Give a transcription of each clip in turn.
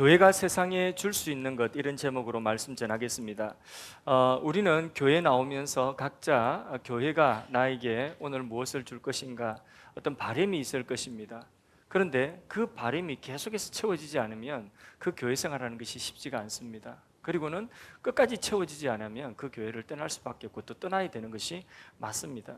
교회가 세상에 줄 수 있는 것, 이런 제목으로 말씀 전하겠습니다. 우리는 교회 나오면서 각자 교회가 나에게 오늘 무엇을 줄 것인가 어떤 바람이 있을 것입니다. 그런데 그 바람이 계속해서 채워지지 않으면 그 교회 생활하는 것이 쉽지가 않습니다. 그리고는 끝까지 채워지지 않으면 그 교회를 떠날 수밖에 없고 또 떠나야 되는 것이 맞습니다.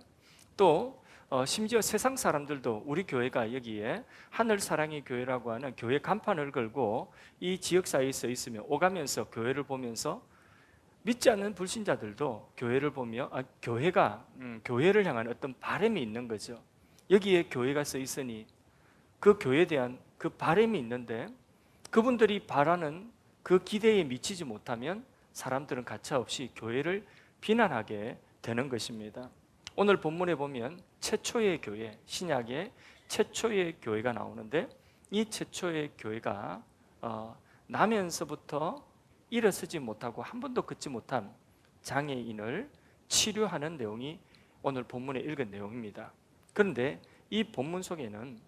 또 심지어 세상 사람들도 우리 교회가 여기에 하늘 사랑의 교회라고 하는 교회 간판을 걸고 이 지역사회에 서 있으며 오가면서 교회를 보면서 믿지 않는 불신자들도 교회를 보며 교회를 향한 어떤 바람이 있는 거죠. 여기에 교회가 서 있으니 그 교회에 대한 그 바람이 있는데 그분들이 바라는 그 기대에 미치지 못하면 사람들은 가차없이 교회를 비난하게 되는 것입니다. 오늘 본문에 보면 최초의 교회, 신약의 최초의 교회가 나오는데 이 최초의 교회가 나면서부터 일어서지 못하고 한 번도 걷지 못한 장애인을 치료하는 내용이 오늘 본문에 읽은 내용입니다. 그런데 이 본문 속에는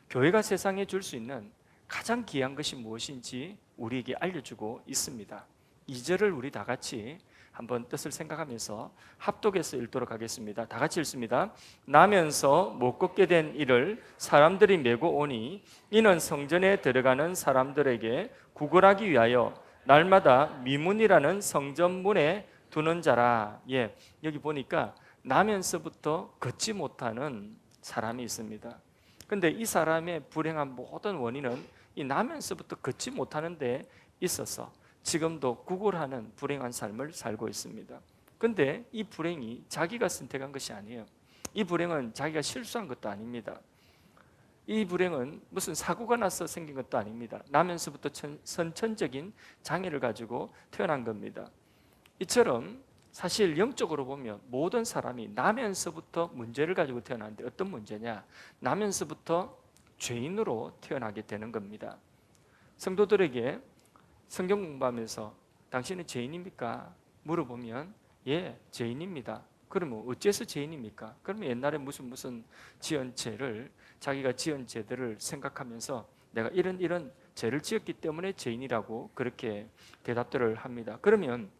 교회가 세상에 줄 수 있는 가장 귀한 것이 무엇인지 우리에게 알려주고 있습니다. 2절을 우리 다 같이 한번 뜻을 생각하면서 합독해서 읽도록 하겠습니다. 다 같이 읽습니다. 나면서 못 걷게 된 이를 사람들이 메고 오니 이는 성전에 들어가는 사람들에게 구걸하기 위하여 날마다 미문이라는 성전문에 두는 자라. 여기 보니까 나면서부터 걷지 못하는 사람이 있습니다. 근데 이 사람의 불행한 모든 원인은 이 나면서부터 걷지 못하는 데 있어서 지금도 구걸하는 불행한 삶을 살고 있습니다. 근데 이 불행이 자기가 선택한 것이 아니에요. 이 불행은 자기가 실수한 것도 아닙니다. 이 불행은 무슨 사고가 나서 생긴 것도 아닙니다. 나면서부터 선천적인 장애를 가지고 태어난 겁니다. 이처럼 사실 영적으로 보면 모든 사람이 나면서부터 문제를 가지고 태어나는데 어떤 문제냐? 나면서부터 죄인으로 태어나게 되는 겁니다. 성도들에게 성경 공부하면서 당신은 죄인입니까? 물어보면 예, 죄인입니다. 그러면 어째서 죄인입니까? 그러면 옛날에 무슨 지은 죄를 자기가 지은 죄들을 생각하면서 내가 이런 죄를 지었기 때문에 죄인이라고 그렇게 대답들을 합니다. 그러면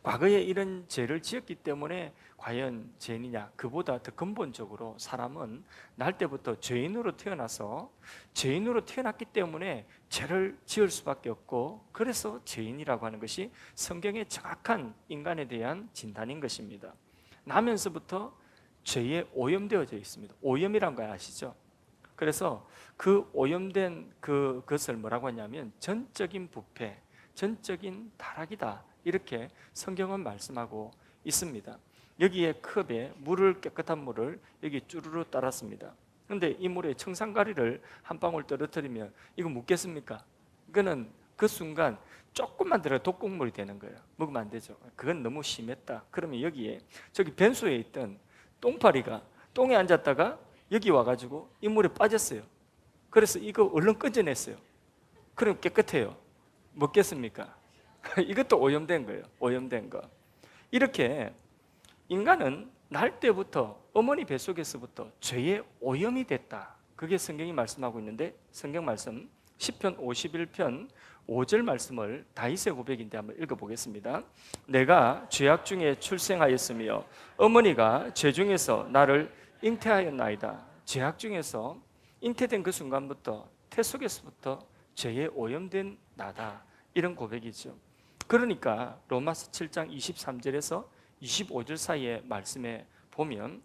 과거에 이런 죄를 지었기 때문에 과연 죄인이냐? 그보다 더 근본적으로 사람은 날 때부터 죄인으로 태어나서 죄인으로 태어났기 때문에 죄를 지을 수밖에 없고 그래서 죄인이라고 하는 것이 성경의 정확한 인간에 대한 진단인 것입니다. 나면서부터 죄에 오염되어져 있습니다. 오염이란 거 아시죠? 그래서 그 오염된 그것을 뭐라고 하냐면 전적인 부패, 전적인 타락이다, 이렇게 성경은 말씀하고 있습니다. 여기에 컵에 깨끗한 물을 여기 쭈루루 따랐습니다. 그런데 이 물에 청산가리를 한 방울 떨어뜨리면 이거 묻겠습니까? 이거는 그 순간 조금만 들어가 독극물이 되는 거예요. 먹으면 안 되죠. 그건 너무 심했다. 그러면 여기에 저기 벤수에 있던 똥파리가 똥에 앉았다가 여기 와가지고 이 물에 빠졌어요. 그래서 이거 얼른 꺼져냈어요. 그럼 깨끗해요. 먹겠습니까? 이것도 오염된 거예요. 오염된 거. 이렇게 인간은 날 때부터 어머니 뱃속에서부터 죄의 오염이 됐다. 그게 성경이 말씀하고 있는데 성경 말씀 시편 51편 5절 말씀을 다윗의 고백인데 한번 읽어보겠습니다. 내가 죄악 중에 출생하였으며 어머니가 죄 중에서 나를 잉태하였나이다. 죄악 중에서 잉태된 그 순간부터 태 속에서부터 죄에 오염된 나다. 이런 고백이죠. 그러니까 로마서 7장 23절에서 25절 사이의 말씀에 보면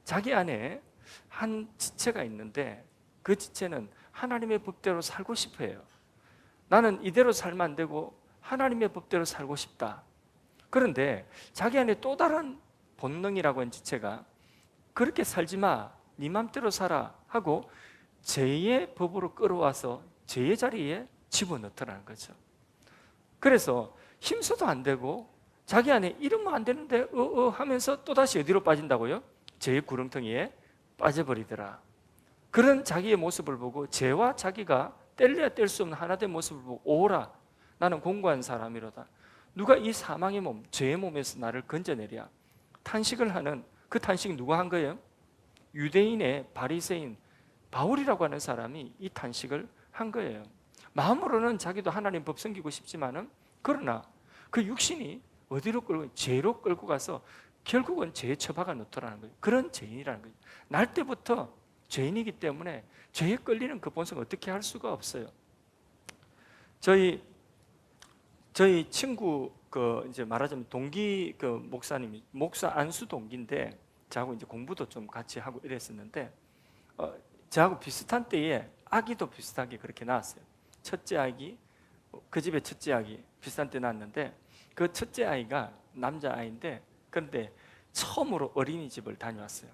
자기 안에 한 지체가 있는데 그 지체는 하나님의 법대로 살고 싶어 해요. 나는 이대로 살면 안 되고 하나님의 법대로 살고 싶다. 그런데 자기 안에 또 다른 본능이라고 하는 지체가 그렇게 살지 마, 네 맘대로 살아 하고 죄의 법으로 끌어와서 죄의 자리에 집어넣더라는 거죠. 그래서 힘써도 안 되고 자기 안에 이러면 안 되는데 하면서 또다시 어디로 빠진다고요? 죄의 구렁텅이에 빠져버리더라. 그런 자기의 모습을 보고 죄와 자기가 뗄래야 뗄 수 없는 하나된 모습을 보고 오라, 나는 공고한 사람이로다. 누가 이 사망의 몸, 죄의 몸에서 나를 건져내랴. 탄식을 하는 그 탄식이 누가 한 거예요? 유대인의 바리새인 바울이라고 하는 사람이 이 탄식을 한 거예요. 마음으로는 자기도 하나님 법 섬기고 싶지만은, 그러나 그 육신이 어디로 끌고, 죄로 끌고 가서 결국은 죄에 처박아 놓더라는 거예요. 그런 죄인이라는 거예요. 날 때부터 죄인이기 때문에 죄에 끌리는 그 본성을 어떻게 할 수가 없어요. 저희 친구 이제 말하자면 동기 목사님이 목사 안수 동기인데, 저하고 이제 공부도 좀 같이 하고 이랬었는데, 저하고 비슷한 때에 아기도 비슷하게 그렇게 낳았어요. 첫째 아기, 그 집에 첫째 아기 비슷한 때 낳았는데, 그 첫째 아이가 남자아이인데, 그런데 처음으로 어린이집을 다녀왔어요.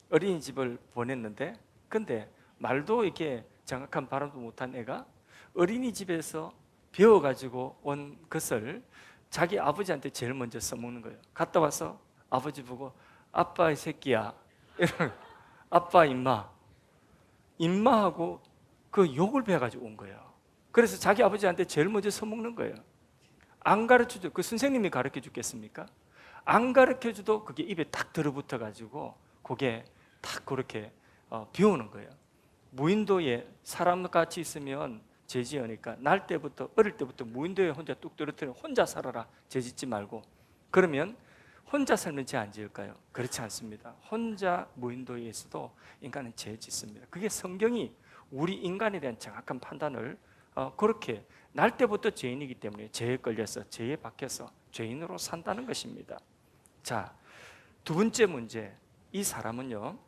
어린이집을 보냈는데, 근데 말도 이렇게 정확한 발음도 못한 애가 어린이집에서 배워가지고 온 것을 자기 아버지한테 제일 먼저 써먹는 거예요. 갔다 와서 아버지 보고 아빠 이 새끼야, 이런, 아빠 임마하고 그 욕을 배워가지고 온 거예요. 그래서 자기 아버지한테 제일 먼저 써먹는 거예요. 안 가르쳐줘. 그 선생님이 가르쳐 주겠습니까? 안 가르쳐 줘도 그게 입에 딱 들어붙어 가지고 그게 딱 그렇게 비우는 거예요. 무인도에 사람 같이 있으면 죄 지으니까 어릴 때부터 무인도에 혼자 뚝 떨어뜨려 혼자 살아라, 죄 짓지 말고. 그러면 혼자 살면 죄 안 지을까요? 그렇지 않습니다. 혼자 무인도에 있어도 인간은 죄 짓습니다. 그게 성경이 우리 인간에 대한 정확한 판단을 그렇게 날 때부터 죄인이기 때문에 죄에 걸려서 죄에 박혀서 죄인으로 산다는 것입니다. 자, 두 번째 문제, 이 사람은요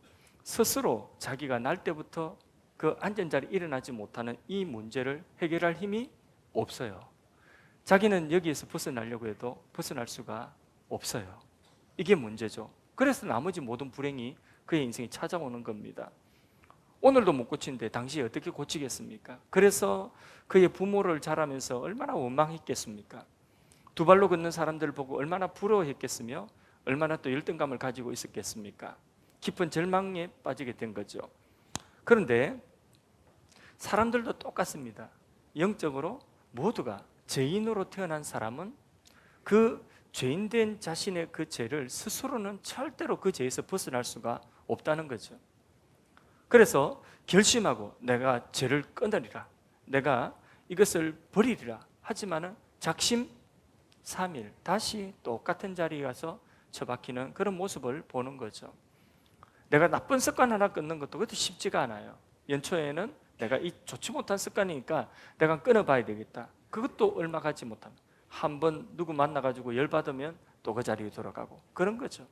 스스로 자기가 날 때부터 그 앉은 자리에 일어나지 못하는 이 문제를 해결할 힘이 없어요. 자기는 여기에서 벗어나려고 해도 벗어날 수가 없어요. 이게 문제죠. 그래서 나머지 모든 불행이 그의 인생에 찾아오는 겁니다. 오늘도 못 고치는데 당시에 어떻게 고치겠습니까? 그래서 그의 부모를 자라면서 얼마나 원망했겠습니까? 두 발로 걷는 사람들을 보고 얼마나 부러워했겠으며 얼마나 또 열등감을 가지고 있었겠습니까? 깊은 절망에 빠지게 된 거죠. 그런데 사람들도 똑같습니다. 영적으로 모두가 죄인으로 태어난 사람은 그 죄인된 자신의 그 죄를 스스로는 절대로 그 죄에서 벗어날 수가 없다는 거죠. 그래서 결심하고 내가 죄를 끊으리라, 내가 이것을 버리리라 하지만은 작심삼일 다시 똑같은 자리에 가서 처박히는 그런 모습을 보는 거죠. 내가 나쁜 습관 하나 끊는 것도 그것도 쉽지가 않아요. 연초에는 내가 이 좋지 못한 습관이니까 내가 끊어봐야 되겠다. 그것도 얼마 가지 못합니다. 한번 누구 만나가지고 열받으면 또 그 자리에 돌아가고 그런 거죠.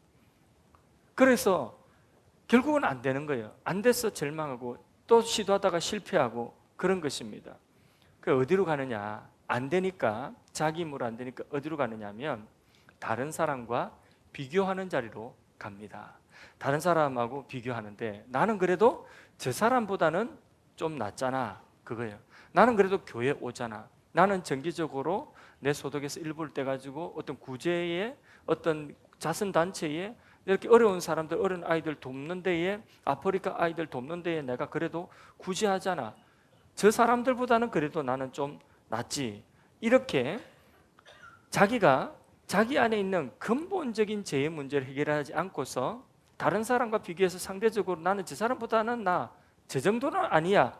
그래서 결국은 안 되는 거예요. 안 돼서 절망하고 또 시도하다가 실패하고 그런 것입니다. 그 어디로 가느냐? 안 되니까, 자기 힘으로 안 되니까 어디로 가느냐 하면 다른 사람과 비교하는 자리로 갑니다. 다른 사람하고 비교하는데 나는 그래도 저 사람보다는 좀 낫잖아, 그거예요. 나는 그래도 교회 오잖아. 나는 정기적으로 내 소득에서 일부를 떼가지고 어떤 구제에, 어떤 자선단체에 이렇게 어려운 사람들, 어려운 아이들 돕는 데에, 아프리카 아이들 돕는 데에 내가 그래도 구제하잖아. 저 사람들보다는 그래도 나는 좀 낫지. 이렇게 자기가 자기 안에 있는 근본적인 죄의 문제를 해결하지 않고서 다른 사람과 비교해서 상대적으로 나는 저 사람보다는 저 정도는 아니야,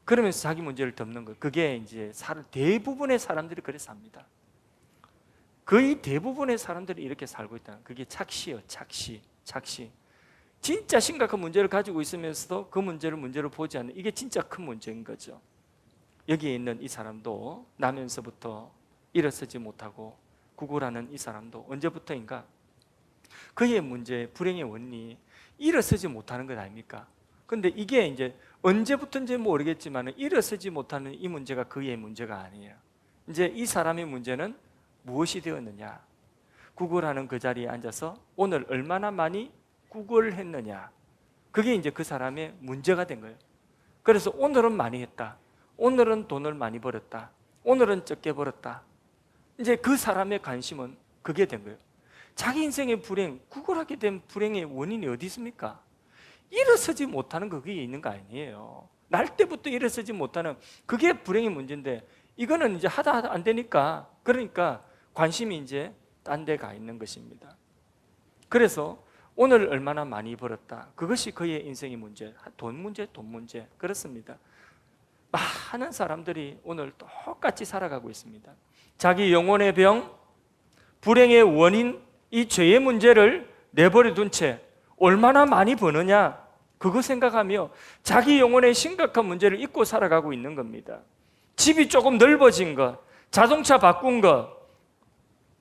그러면서 자기 문제를 덮는 거. 그게 이제 대부분의 사람들이 그렇게 삽니다. 거의 대부분의 사람들이 이렇게 살고 있다는, 그게 착시예요. 착시. 진짜 심각한 문제를 가지고 있으면서도 그 문제를 보지 않는, 이게 진짜 큰 문제인 거죠. 여기에 있는 이 사람도 나면서부터 일어서지 못하고 구걸하는 이 사람도 언제부터인가 그의 문제, 불행의 원인이 일어서지 못하는 것 아닙니까? 근데 이게 이제 언제부터인지 모르겠지만 일어서지 못하는 이 문제가 그의 문제가 아니에요. 이제 이 사람의 문제는 무엇이 되었느냐? 구걸하는 그 자리에 앉아서 오늘 얼마나 많이 구걸했느냐? 그게 이제 그 사람의 문제가 된 거예요. 그래서 오늘은 많이 했다, 오늘은 돈을 많이 벌었다, 오늘은 적게 벌었다. 이제 그 사람의 관심은 그게 된 거예요. 자기 인생의 불행, 구걸하게 된 불행의 원인이 어디 있습니까? 일어서지 못하는 그게 있는 거 아니에요. 날 때부터 일어서지 못하는 그게 불행의 문제인데, 이거는 이제 하다 안 되니까, 그러니까 관심이 이제 딴 데 가 있는 것입니다. 그래서 오늘 얼마나 많이 벌었다, 그것이 그의 인생의 문제, 돈 문제 그렇습니다. 많은 사람들이 오늘 똑같이 살아가고 있습니다. 자기 영혼의 병, 불행의 원인, 이 죄의 문제를 내버려 둔 채 얼마나 많이 버느냐, 그거 생각하며 자기 영혼의 심각한 문제를 잊고 살아가고 있는 겁니다. 집이 조금 넓어진 것, 자동차 바꾼 것,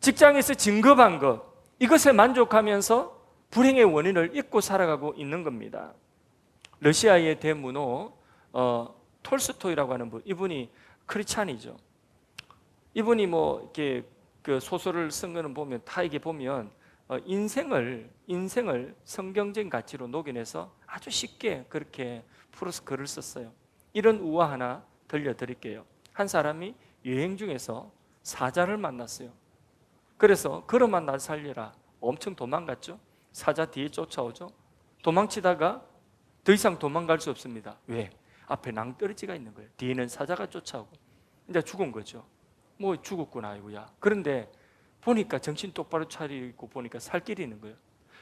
직장에서 진급한 것, 이것에 만족하면서 불행의 원인을 잊고 살아가고 있는 겁니다. 러시아의 대문호 톨스토이라고 하는 분, 이분이 크리스찬이죠. 이분이 뭐 이렇게 그 소설을 쓴 거는 보면 다 이게 보면 인생을 성경적인 가치로 녹여내서 아주 쉽게 그렇게 풀어서 글을 썼어요. 이런 우화 하나 들려드릴게요. 한 사람이 여행 중에서 사자를 만났어요. 그래서 걸어만 날 살려라, 엄청 도망갔죠. 사자 뒤에 쫓아오죠. 도망치다가 더 이상 도망갈 수 없습니다. 왜? 앞에 낭떠러지가 있는 거예요. 뒤에는 사자가 쫓아오고. 이제 죽은 거죠. 뭐 죽었구나 이거야. 그런데 보니까 정신 똑바로 차리고 보니까 살 길이 있는 거예요.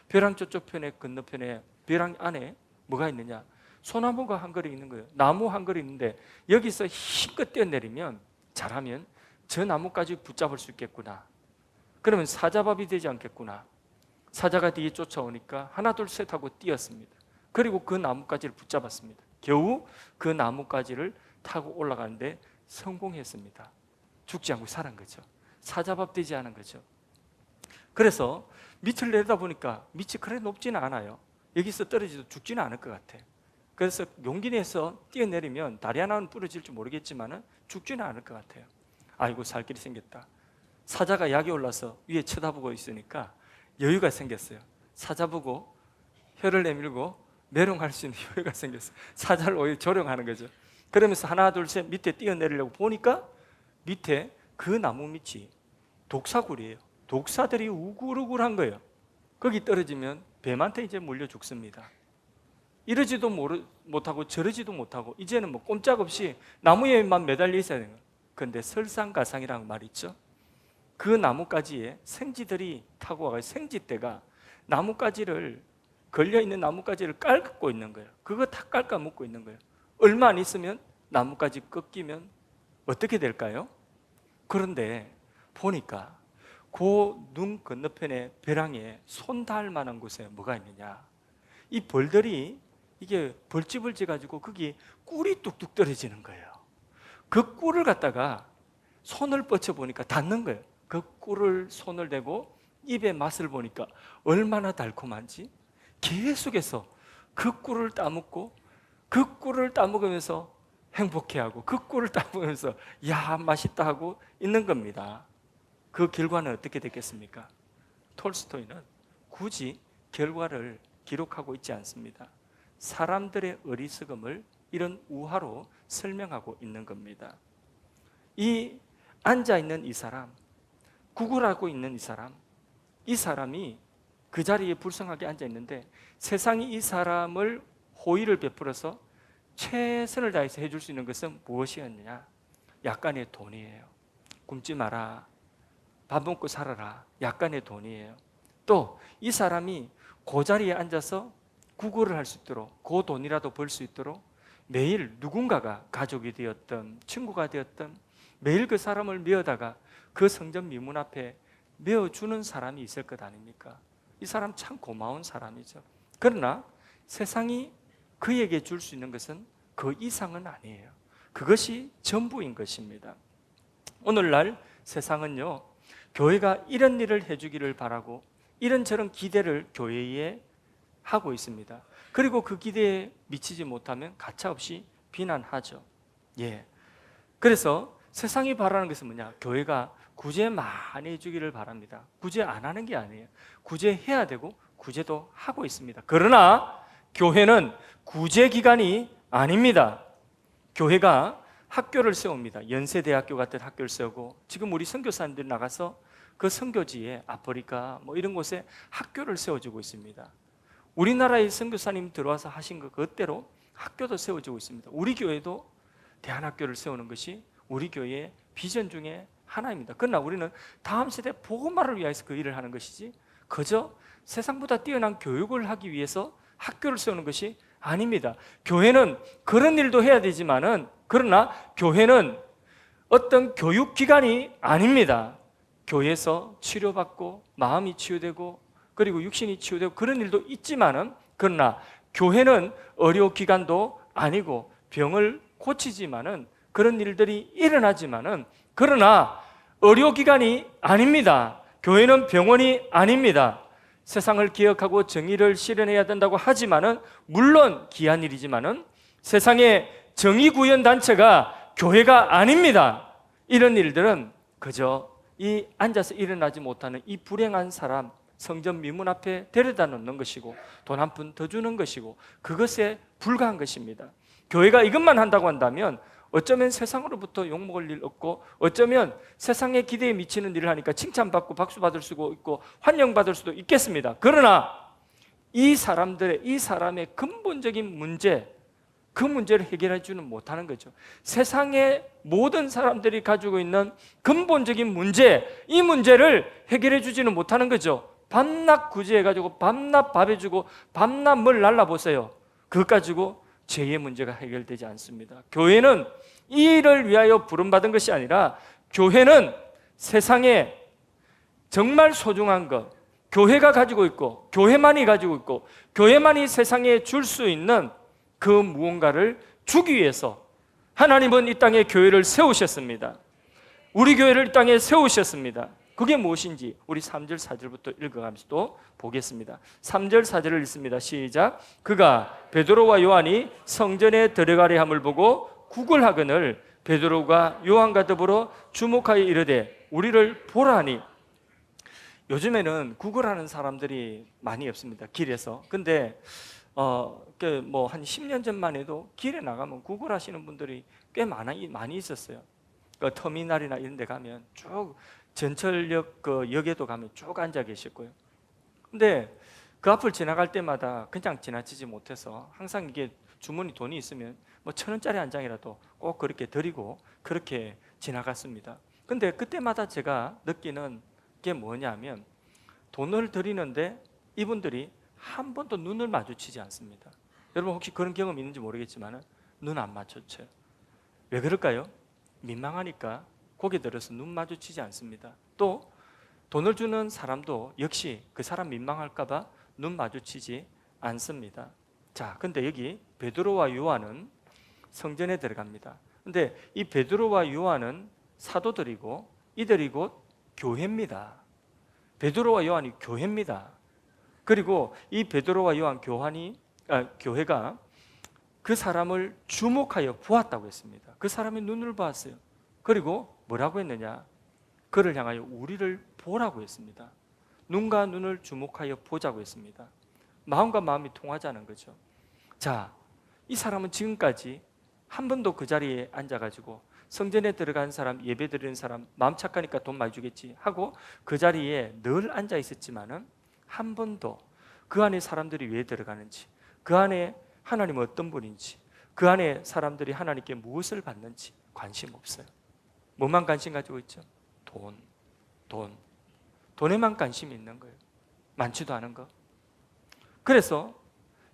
벼랑 저쪽 편에 건너편에 벼랑 안에 뭐가 있느냐? 소나무가 한 그루 있는 거예요. 나무 한 그루 있는데 여기서 힘껏 뛰어내리면 잘하면 저 나무까지 붙잡을 수 있겠구나. 그러면 사자밥이 되지 않겠구나. 사자가 뒤에 쫓아오니까 하나 둘 셋 하고 뛰었습니다. 그리고 그 나뭇가지를 붙잡았습니다. 겨우 그 나뭇가지를 타고 올라가는데 성공했습니다. 죽지 않고 살은 거죠. 사자밥 되지 않은 거죠. 그래서 밑을 내다보니까 밑이 그래 높지는 않아요. 여기서 떨어져도 죽지는 않을 것 같아. 그래서 용기 내서 뛰어내리면 다리 하나는 부러질지 모르겠지만 죽지는 않을 것 같아요. 아이고, 살 길이 생겼다. 사자가 약이 올라서 위에 쳐다보고 있으니까 여유가 생겼어요. 사자 보고 혀를 내밀고 메롱할 수 있는 여유가 생겼어요. 사자를 오히려 조롱하는 거죠. 그러면서 하나 둘 셋 밑에 뛰어내리려고 보니까 밑에 그 나무 밑이 독사굴이에요. 독사들이 우글우글한 거예요. 거기 떨어지면 뱀한테 이제 물려 죽습니다. 이러지도 못하고 저러지도 못하고 이제는 뭐 꼼짝없이 나무에만 매달려 있어야 되는 거예요. 그런데 설상가상이라는 말 있죠. 그 나뭇가지에 생쥐들이 타고 와서 생쥐떼가 나뭇가지를, 걸려있는 나뭇가지를 깔고 있는 거예요. 그거 다 깔까 묶고 있는 거예요. 얼마 안 있으면 나뭇가지 꺾이면 어떻게 될까요? 그런데 보니까 그 눈 건너편에 벼랑에 손 닿을 만한 곳에 뭐가 있느냐, 이 벌들이 이게 벌집을 지어가지고 거기 꿀이 뚝뚝 떨어지는 거예요. 그 꿀을 갖다가 손을 뻗쳐 보니까 닿는 거예요. 그 꿀을 손을 대고 입에 맛을 보니까 얼마나 달콤한지 계속해서 그 꿀을 따먹고 그 꿀을 따먹으면서 행복해하고 그 꿀을 따먹으면서 야 맛있다 하고 있는 겁니다. 그 결과는 어떻게 됐겠습니까? 톨스토이는 굳이 결과를 기록하고 있지 않습니다. 사람들의 어리석음을 이런 우화로 설명하고 있는 겁니다. 이 앉아있는 이 사람, 구걸하고 있는 이 사람이 그 자리에 불쌍하게 앉아있는데 세상이 이 사람을 호의를 베풀어서 최선을 다해서 해줄 수 있는 것은 무엇이었느냐? 약간의 돈이에요. 굶지 마라, 밥 먹고 살아라, 약간의 돈이에요. 또 이 사람이 그 자리에 앉아서 구걸을 할 수 있도록, 그 돈이라도 벌 수 있도록 매일 누군가가 가족이 되었던 친구가 되었던 매일 그 사람을 메어다가 그 성전 미문 앞에 메어주는 사람이 있을 것 아닙니까? 이 사람 참 고마운 사람이죠. 그러나 세상이 그에게 줄 수 있는 것은 그 이상은 아니에요. 그것이 전부인 것입니다. 오늘날 세상은요, 교회가 이런 일을 해주기를 바라고 이런저런 기대를 교회에 하고 있습니다. 그리고 그 기대에 미치지 못하면 가차없이 비난하죠. 예. 그래서 세상이 바라는 것은 뭐냐? 교회가 구제 많이 해주기를 바랍니다. 구제 안 하는 게 아니에요. 구제해야 되고 구제도 하고 있습니다. 그러나 교회는 구제기관이 아닙니다. 교회가 학교를 세웁니다. 연세대학교 같은 학교를 세우고 지금 우리 선교사님들이 나가서 그 선교지에 아프리카 뭐 이런 곳에 학교를 세워주고 있습니다. 우리나라의 선교사님 들어와서 하신 것 그대로 학교도 세워지고 있습니다. 우리 교회도 대안학교를 세우는 것이 우리 교회의 비전 중에 하나입니다. 그러나 우리는 다음 세대 복음화를 위해서 그 일을 하는 것이지 그저 세상보다 뛰어난 교육을 하기 위해서 학교를 세우는 것이 아닙니다. 교회는 그런 일도 해야 되지만은 그러나 교회는 어떤 교육기관이 아닙니다. 교회에서 치료받고 마음이 치유되고 그리고 육신이 치유되고 그런 일도 있지만은, 그러나 교회는 의료기관도 아니고 병을 고치지만은 그런 일들이 일어나지만은, 그러나 의료기관이 아닙니다. 교회는 병원이 아닙니다. 세상을 기억하고 정의를 실현해야 된다고 하지만은, 물론 귀한 일이지만은 세상에 정의구현단체가 교회가 아닙니다. 이런 일들은 그저 이 앉아서 일어나지 못하는 이 불행한 사람 성전 미문 앞에 데려다 놓는 것이고 돈 한 푼 더 주는 것이고 그것에 불과한 것입니다. 교회가 이것만 한다고 한다면 어쩌면 세상으로부터 욕먹을 일 없고, 어쩌면 세상의 기대에 미치는 일을 하니까 칭찬받고 박수받을 수도 있고 환영받을 수도 있겠습니다. 그러나 이 사람의 근본적인 문제, 그 문제를 해결해 주는 못하는 거죠. 세상의 모든 사람들이 가지고 있는 근본적인 문제, 이 문제를 해결해 주지는 못하는 거죠. 밤낮 구제해가지고 밤낮 밥 해주고 밤낮 뭘 날라보세요. 그것 가지고 죄의 문제가 해결되지 않습니다. 교회는 이 일을 위하여 부름받은 것이 아니라, 교회는 세상에 정말 소중한 것, 교회가 가지고 있고 교회만이 가지고 있고 교회만이 세상에 줄 수 있는 그 무언가를 주기 위해서 하나님은 이 땅에 교회를 세우셨습니다. 우리 교회를 이 땅에 세우셨습니다. 그게 무엇인지 우리 3절 4절부터 읽어가면서 또 보겠습니다. 3절 4절을 읽습니다. 시작. 그가 베드로와 요한이 성전에 들어가려 함을 보고 구걸하거늘 베드로가 요한과 더불어 주목하여 이르되 우리를 보라니. 요즘에는 구걸하는 사람들이 많이 없습니다. 길에서. 근데 한 10년 전만 해도 길에 나가면 구걸하시는 분들이 꽤 많이 있었어요. 그 터미널이나 이런 데 가면 쭉 전철역 그 역에도 가면 쭉 앉아 계셨고요. 근데 그 앞을 지나갈 때마다 그냥 지나치지 못해서 항상 이게 주머니 돈이 있으면 뭐 1,000원짜리 한 장이라도 꼭 그렇게 드리고 그렇게 지나갔습니다. 근데 그때마다 제가 느끼는 게 뭐냐면, 돈을 드리는데 이분들이 한 번도 눈을 마주치지 않습니다. 여러분 혹시 그런 경험 있는지 모르겠지만 눈 안 마주쳐요. 왜 그럴까요? 민망하니까 고개 들어서 눈 마주치지 않습니다. 또 돈을 주는 사람도 역시 그 사람 민망할까 봐 눈 마주치지 않습니다. 자, 근데 여기 베드로와 요한은 성전에 들어갑니다. 근데 이 베드로와 요한은 사도들이고 이들이 곧 교회입니다. 베드로와 요한이 교회입니다. 그리고 이 베드로와 요한 교회가 그 사람을 주목하여 보았다고 했습니다. 그 사람의 눈을 보았어요. 그리고 뭐라고 했느냐? 그를 향하여 우리를 보라고 했습니다. 눈과 눈을 주목하여 보자고 했습니다. 마음과 마음이 통하자는 거죠. 자, 이 사람은 지금까지 한 번도 그 자리에 앉아가지고 성전에 들어간 사람, 예배 드리는 사람, 마음 착하니까 돈 많이 주겠지 하고 그 자리에 늘 앉아 있었지만은 한 번도 그 안에 사람들이 왜 들어가는지, 그 안에 하나님은 어떤 분인지, 그 안에 사람들이 하나님께 무엇을 받는지 관심 없어요. 뭐만 관심 가지고 있죠? 돈에만 관심이 있는 거예요. 많지도 않은 거. 그래서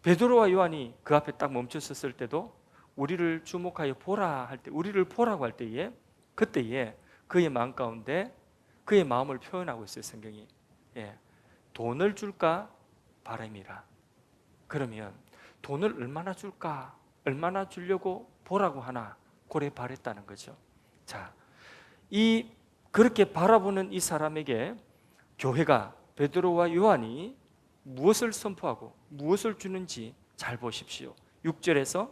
베드로와 요한이 그 앞에 딱 멈췄었을 때도 우리를 주목하여 보라 할 때, 우리를 보라고 할 때에, 그때에 그의 마음 가운데 그의 마음을 표현하고 있어요. 성경이. 돈을 줄까 바람이라. 그러면 돈을 얼마나 줄까, 얼마나 주려고 보라고 하나, 고래 바랬다는 거죠. 자, 그렇게 바라보는 이 사람에게 교회가, 베드로와 요한이 무엇을 선포하고 무엇을 주는지 잘 보십시오. 6절에서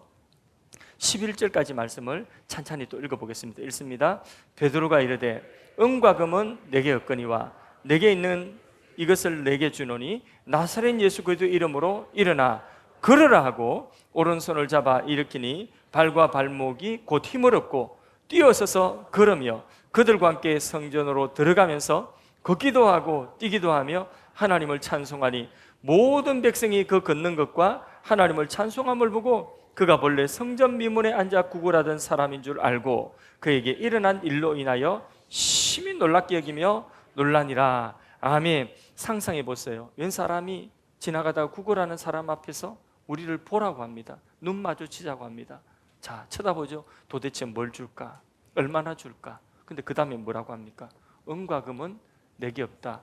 11절까지 말씀을 찬찬히 또 읽어보겠습니다. 읽습니다. 베드로가 이르되 은과 금은 내게 없거니와 내게 있는 이것을 내게 주노니 나사렛 예수 그리스도 이름으로 일어나 걸으라 하고 오른손을 잡아 일으키니 발과 발목이 곧 힘을 얻고 뛰어서서 걸으며 그들과 함께 성전으로 들어가면서 걷기도 하고 뛰기도 하며 하나님을 찬송하니 모든 백성이 그 걷는 것과 하나님을 찬송함을 보고 그가 본래 성전 미문에 앉아 구걸하던 사람인 줄 알고 그에게 일어난 일로 인하여 심히 놀랍게 여기며 놀라니라. 아멘. 상상해 보세요. 웬 사람이 지나가다가 구걸하는 사람 앞에서 우리를 보라고 합니다. 눈 마주치자고 합니다. 자, 쳐다보죠. 도대체 뭘 줄까? 얼마나 줄까? 근데 그 다음에 뭐라고 합니까? 은과 금은 내게 없다.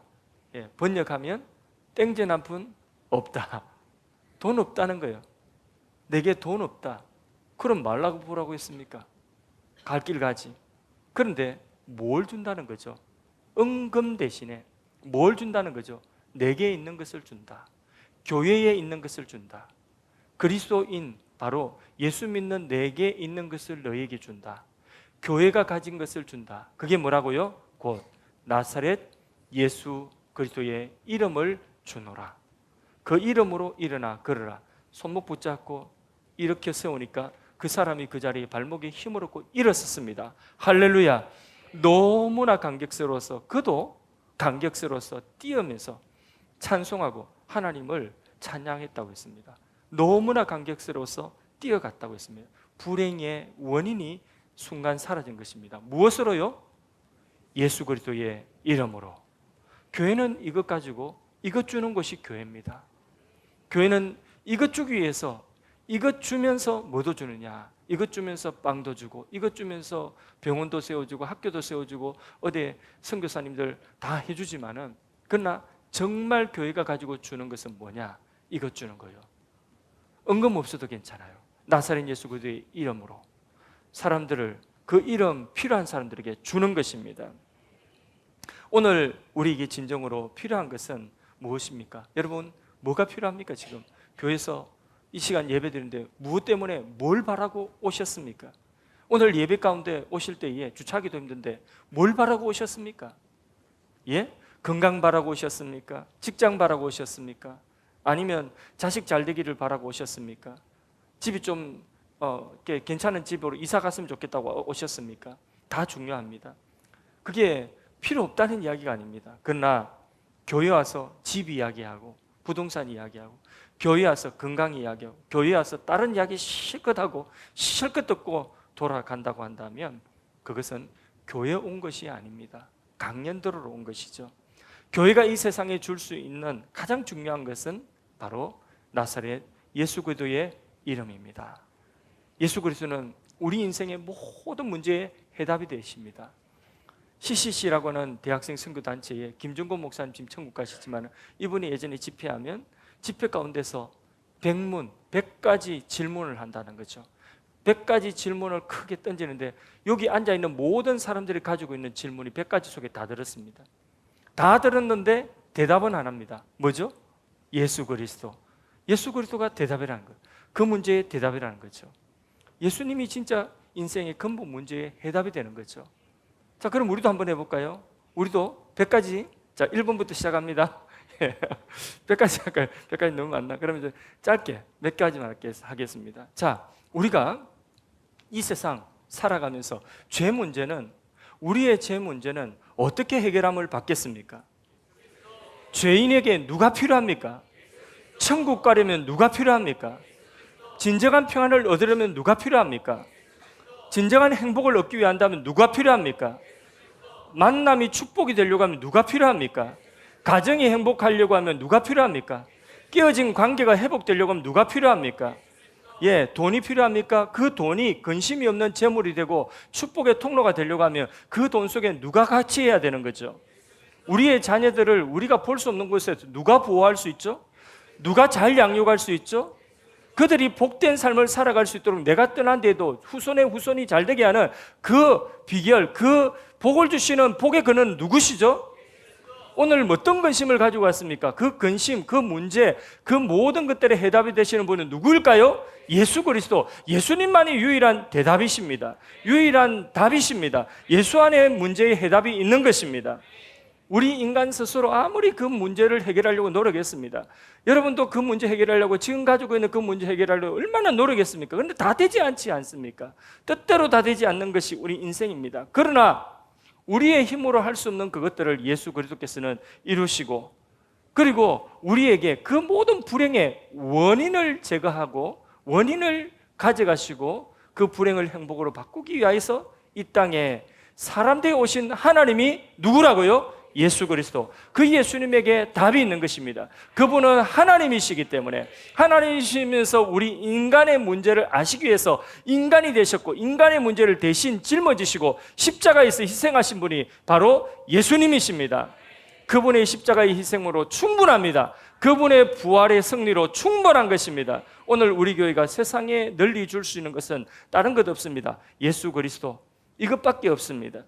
예, 번역하면 땡전 한 푼 없다. 돈 없다는 거예요. 내게 돈 없다. 그럼 말라고 보라고 했습니까? 갈 길 가지. 그런데 뭘 준다는 거죠? 은금 대신에 뭘 준다는 거죠? 내게 있는 것을 준다. 교회에 있는 것을 준다. 그리스도인 바로 예수 믿는 내게 있는 것을 너에게 준다. 교회가 가진 것을 준다. 그게 뭐라고요? 곧 나사렛 예수 그리스도의 이름을 주노라. 그 이름으로 일어나 걸어라. 손목 붙잡고 일으켜 세우니까 그 사람이 그 자리에 발목에 힘을 얻고 일어섰습니다. 할렐루야. 너무나 감격스러워서 그도 감격스러워서 뛰어면서 찬송하고 하나님을 찬양했다고 했습니다. 너무나 감격스러워서 뛰어갔다고 했습니다. 불행의 원인이 순간 사라진 것입니다. 무엇으로요? 예수 그리스도의 이름으로. 교회는 이것 가지고 이것 주는 것이 교회입니다. 교회는 이것 주기 위해서 이것 주면서 뭐도 주느냐? 이것 주면서 빵도 주고 이것 주면서 병원도 세워주고 학교도 세워주고 어디 선교사님들 다 해주지만은 그러나 정말 교회가 가지고 주는 것은 뭐냐? 이것 주는 거예요. 은금 없어도 괜찮아요. 나사렛 예수 그리스도의 이름으로 사람들을 그 이름 필요한 사람들에게 주는 것입니다. 오늘 우리에게 진정으로 필요한 것은 무엇입니까? 여러분 뭐가 필요합니까? 지금 교회에서 이 시간 예배 드리는데 무엇 때문에 뭘 바라고 오셨습니까? 오늘 예배 가운데 오실 때에 주차하기도 힘든데 뭘 바라고 오셨습니까? 예? 건강 바라고 오셨습니까? 직장 바라고 오셨습니까? 아니면 자식 잘 되기를 바라고 오셨습니까? 집이 좀 괜찮은 집으로 이사 갔으면 좋겠다고 오셨습니까? 다 중요합니다. 그게 필요 없다는 이야기가 아닙니다. 그러나 교회 와서 집 이야기하고 부동산 이야기하고 교회 와서 건강 이야기하고 교회 와서 다른 이야기 실컷 하고 실컷 듣고 돌아간다고 한다면 그것은 교회에 온 것이 아닙니다. 강연 들으러 온 것이죠. 교회가 이 세상에 줄 수 있는 가장 중요한 것은 바로 나사렛 예수 그리스도의 이름입니다. 예수 그리스도는 우리 인생의 모든 문제의 해답이 되십니다. CCC라고 하는 대학생 선교단체에 김종건 목사님 지금 천국 가시지만 이분이 예전에 집회하면 집회 가운데서 100가지 질문을 한다는 거죠. 100가지 질문을 크게 던지는데 여기 앉아있는 모든 사람들이 가지고 있는 질문이 100가지 속에 다 들었습니다. 다 들었는데 대답은 안 합니다. 뭐죠? 예수 그리스도. 예수 그리스도가 대답이라는 거예요. 그 문제의 대답이라는 거죠. 예수님이 진짜 인생의 근본 문제의 해답이 되는 거죠. 자, 그럼 우리도 한번 해볼까요? 우리도 100가지, 자 1번부터 시작합니다. 100가지 할까요? 100가지 너무 많나? 그러면 이제 짧게 몇 가지만 하겠습니다. 자, 우리가 이 세상 살아가면서 죄 문제는 우리의 죄 문제는 어떻게 해결함을 받겠습니까? 죄인에게 누가 필요합니까? 천국 가려면 누가 필요합니까? 진정한 평안을 얻으려면 누가 필요합니까? 진정한 행복을 얻기 위한다면 누가 필요합니까? 만남이 축복이 되려고 하면 누가 필요합니까? 가정이 행복하려고 하면 누가 필요합니까? 깨어진 관계가 회복되려고 하면 누가 필요합니까? 예, 돈이 필요합니까? 그 돈이 근심이 없는 재물이 되고 축복의 통로가 되려고 하면 그 돈 속에 누가 같이 해야 되는 거죠? 우리의 자녀들을 우리가 볼 수 없는 곳에서 누가 보호할 수 있죠? 누가 잘 양육할 수 있죠? 그들이 복된 삶을 살아갈 수 있도록 내가 떠난 데도 후손의 후손이 잘 되게 하는 그 비결, 그 복을 주시는 복의 근원 누구시죠? 오늘 어떤 근심을 가지고 왔습니까? 그 근심, 그 문제, 그 모든 것들의 해답이 되시는 분은 누구일까요? 예수 그리스도. 예수님만이 유일한 대답이십니다. 유일한 답이십니다. 예수 안에 문제의 해답이 있는 것입니다. 우리 인간 스스로 아무리 그 문제를 해결하려고 노력했습니다. 여러분도 그 문제 해결하려고 지금 가지고 있는 그 문제 해결하려고 얼마나 노력했습니까? 그런데 다 되지 않지 않습니까? 뜻대로 다 되지 않는 것이 우리 인생입니다. 그러나 우리의 힘으로 할 수 없는 그것들을 예수 그리스도께서는 이루시고 그리고 우리에게 그 모든 불행의 원인을 제거하고 원인을 가져가시고 그 불행을 행복으로 바꾸기 위해서 이 땅에 사람 되어 오신 하나님이 누구라고요? 예수 그리스도, 그 예수님에게 답이 있는 것입니다. 그분은 하나님이시기 때문에, 하나님이시면서 우리 인간의 문제를 아시기 위해서 인간이 되셨고, 인간의 문제를 대신 짊어지시고 십자가에서 희생하신 분이 바로 예수님이십니다. 그분의 십자가의 희생으로 충분합니다. 그분의 부활의 승리로 충분한 것입니다. 오늘 우리 교회가 세상에 널리 줄 수 있는 것은 다른 것 없습니다. 예수 그리스도, 이것밖에 없습니다.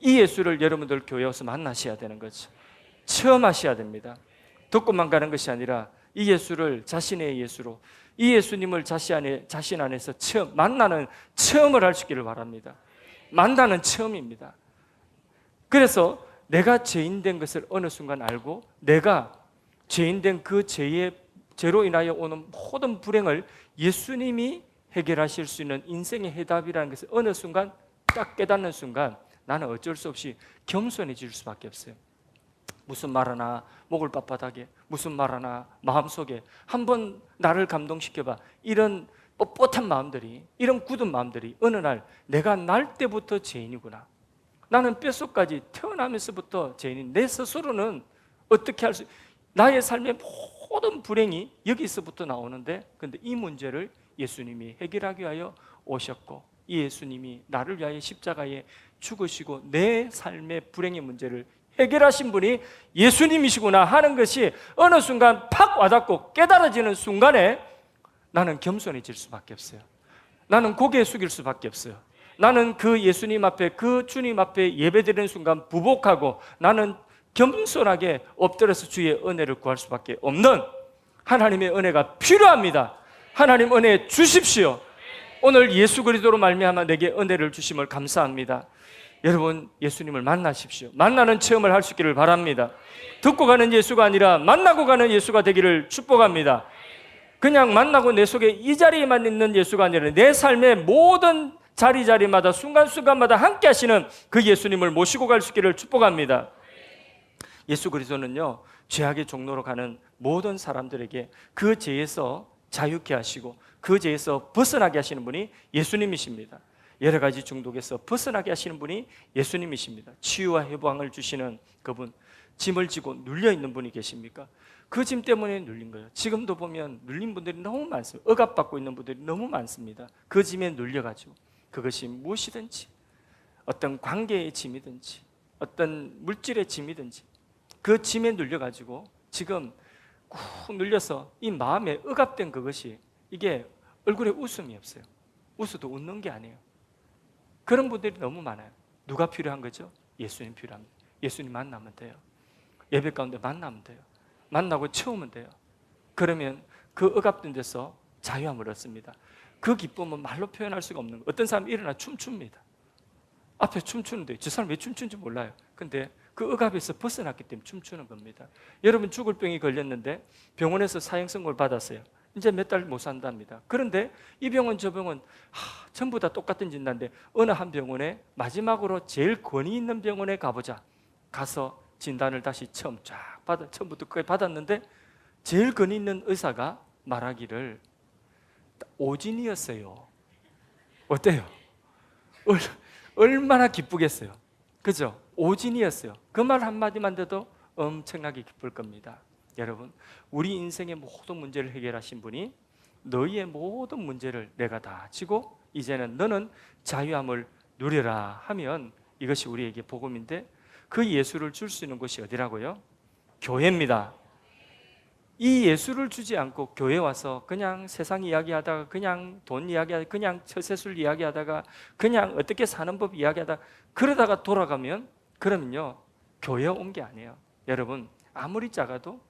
이 예수를 여러분들 교회에 와서 만나셔야 되는 거죠. 체험하셔야 됩니다. 듣고만 가는 것이 아니라 이 예수를 자신의 예수로, 이 예수님을 자신 안에서 만나는 체험을 할 수 있기를 바랍니다. 만나는 체험입니다. 그래서 내가 죄인된 것을 어느 순간 알고, 내가 죄인된 그 죄로 인하여 오는 모든 불행을 예수님이 해결하실 수 있는 인생의 해답이라는 것을 어느 순간 딱 깨닫는 순간 나는 어쩔 수 없이 겸손해질 수밖에 없어요. 무슨 말 하나 목을 빳빳하게, 무슨 말 하나 마음속에 한번 나를 감동시켜봐. 이런 뻣뻣한 마음들이, 이런 굳은 마음들이 어느 날 내가 날 때부터 죄인이구나, 나는 뼛속까지 태어나면서부터 죄인인, 내 스스로는 어떻게 할 수, 나의 삶의 모든 불행이 여기서부터 나오는데, 근데 이 문제를 예수님이 해결하기 위하여 오셨고, 이 예수님이 나를 위하여 십자가에 죽으시고 내 삶의 불행의 문제를 해결하신 분이 예수님이시구나 하는 것이 어느 순간 팍 와닿고 깨달아지는 순간에 나는 겸손해질 수밖에 없어요. 나는 고개 숙일 수밖에 없어요. 나는 그 예수님 앞에, 그 주님 앞에 예배드리는 순간 부복하고 나는 겸손하게 엎드려서 주의 은혜를 구할 수밖에 없는, 하나님의 은혜가 필요합니다. 하나님 은혜 주십시오. 오늘 예수 그리스도로 말미암아 내게 은혜를 주심을 감사합니다. 여러분, 예수님을 만나십시오. 만나는 체험을 할 수 있기를 바랍니다. 듣고 가는 예수가 아니라 만나고 가는 예수가 되기를 축복합니다. 그냥 만나고 내 속에 이 자리에만 있는 예수가 아니라 내 삶의 모든 자리마다 순간순간마다 함께 하시는 그 예수님을 모시고 갈 수 있기를 축복합니다. 예수 그리스도는요, 죄악의 종로로 가는 모든 사람들에게 그 죄에서 자유케 하시고 그 죄에서 벗어나게 하시는 분이 예수님이십니다. 여러 가지 중독에서 벗어나게 하시는 분이 예수님이십니다. 치유와 해방을 주시는 그분, 짐을 지고 눌려있는 분이 계십니까? 그 짐 때문에 눌린 거예요. 지금도 보면 눌린 분들이 너무 많습니다. 억압받고 있는 분들이 너무 많습니다. 그 짐에 눌려가지고, 그것이 무엇이든지, 어떤 관계의 짐이든지 어떤 물질의 짐이든지 그 짐에 눌려가지고 지금 꾹 눌려서 이 마음에 억압된 그것이, 이게 얼굴에 웃음이 없어요. 웃어도 웃는 게 아니에요. 그런 분들이 너무 많아요. 누가 필요한 거죠? 예수님 필요합니다. 예수님 만나면 돼요. 예배 가운데 만나면 돼요. 만나고 채우면 돼요. 그러면 그 억압된 데서 자유함을 얻습니다. 그 기쁨은 말로 표현할 수가 없는 거예요. 어떤 사람이 일어나 춤춥니다. 앞에 춤추는데 저 사람 왜 춤추는지 몰라요. 근데 그 억압에서 벗어났기 때문에 춤추는 겁니다. 여러분, 죽을 병이 걸렸는데 병원에서 사형선고를 받았어요. 이제 몇 달 못 산답니다. 그런데 이 병원 저 병원 전부 다 똑같은 진단인데 어느 한 병원에 마지막으로 제일 권위 있는 병원에 가보자. 가서 진단을 다시 처음부터 끝까지 받았는데 제일 권위 있는 의사가 말하기를 오진이었어요. 어때요? 얼마나 기쁘겠어요. 그죠? 오진이었어요. 그 말 한마디만 돼도 엄청나게 기쁠 겁니다. 여러분, 우리 인생의 모든 문제를 해결하신 분이 너희의 모든 문제를 내가 다 지고 이제는 너는 자유함을 누려라 하면, 이것이 우리에게 복음인데, 그 예수를 줄 수 있는 곳이 어디라고요? 교회입니다. 이 예수를 주지 않고 교회 와서 그냥 세상 이야기하다가, 그냥 돈 이야기하다가, 그냥 처세술 이야기하다가, 그냥 어떻게 사는 법 이야기하다가 그러다가 돌아가면, 그러면요 교회 온 게 아니에요. 여러분, 아무리 작아도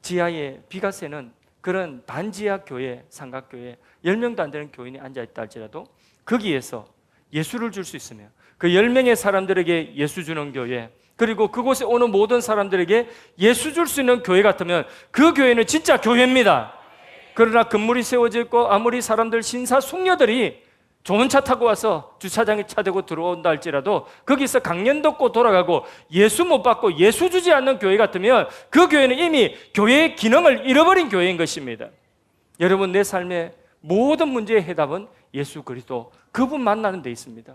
지하에 비가 새는 그런 반지하 교회, 삼각교회 10명도 안 되는 교인이 앉아있다 할지라도 거기에서 예수를 줄 수 있으면, 그 10명의 사람들에게 예수 주는 교회, 그리고 그곳에 오는 모든 사람들에게 예수 줄 수 있는 교회 같으면 그 교회는 진짜 교회입니다. 그러나 건물이 세워져 있고 아무리 사람들 신사숙녀들이 좋은 차 타고 와서 주차장에 차 대고 들어온다 할지라도 거기서 강연 듣고 돌아가고 예수 못 받고 예수 주지 않는 교회 같으면 그 교회는 이미 교회의 기능을 잃어버린 교회인 것입니다. 여러분, 내 삶의 모든 문제의 해답은 예수 그리스도, 그분 만나는 데 있습니다.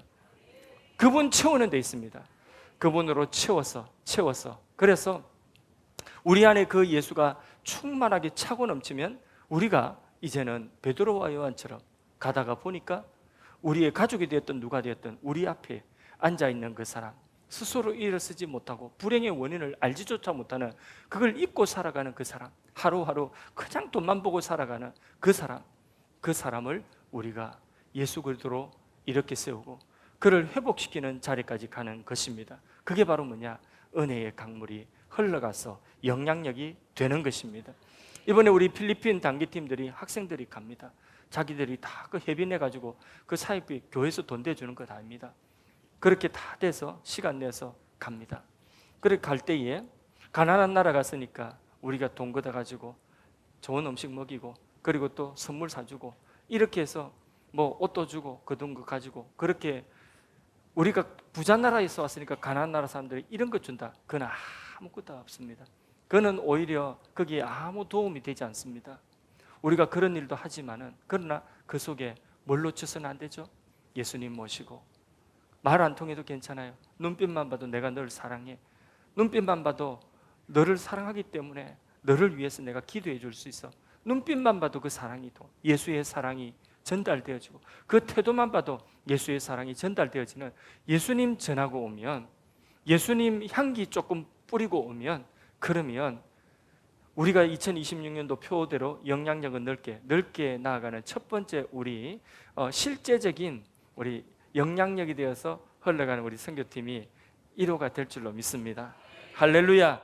그분 채우는 데 있습니다. 그분으로 채워서 그래서 우리 안에 그 예수가 충만하게 차고 넘치면 우리가 이제는 베드로와 요한처럼 가다가 보니까 우리의 가족이 되었든 누가 되었든 우리 앞에 앉아있는 그 사람, 스스로 일어서지 못하고 불행의 원인을 알지조차 못하는, 그걸 잊고 살아가는 그 사람, 하루하루 그냥 돈만 보고 살아가는 그 사람을 우리가 예수 그리스도로 이렇게 세우고 그를 회복시키는 자리까지 가는 것입니다. 그게 바로 뭐냐? 은혜의 강물이 흘러가서 영향력이 되는 것입니다. 이번에 우리 필리핀 단기팀들이, 학생들이 갑니다. 자기들이 다 그 해빈해가지고 그 사역비 교회에서 돈 대주는 거 다 압니다. 그렇게 다 돼서 시간 내서 갑니다. 그렇게 갈 때에 가난한 나라 갔으니까 우리가 돈 걷어가지고 좋은 음식 먹이고 그리고 또 선물 사주고 이렇게 해서 뭐 옷도 주고 그 돈 거 가지고, 그렇게 우리가 부자 나라에서 왔으니까 가난한 나라 사람들이 이런 거 준다. 그건 아무것도 없습니다. 그거는 오히려 거기에 아무 도움이 되지 않습니다. 우리가 그런 일도 하지만은, 그러나 그 속에 뭘 놓쳐서는 안 되죠? 예수님 모시고 말 안 통해도 괜찮아요. 눈빛만 봐도 내가 너를 사랑해. 눈빛만 봐도 너를 사랑하기 때문에 너를 위해서 내가 기도해 줄 수 있어. 눈빛만 봐도 그 사랑이, 예수의 사랑이 전달되어지고, 그 태도만 봐도 예수의 사랑이 전달되어지는, 예수님 전하고 오면, 예수님 향기 조금 뿌리고 오면, 그러면 우리가 2026년도 표대로 영향력을 넓게 나아가는 첫 번째 우리 실제적인 우리 영향력이 되어서 흘러가는 우리 선교팀이 1호가 될 줄로 믿습니다. 할렐루야.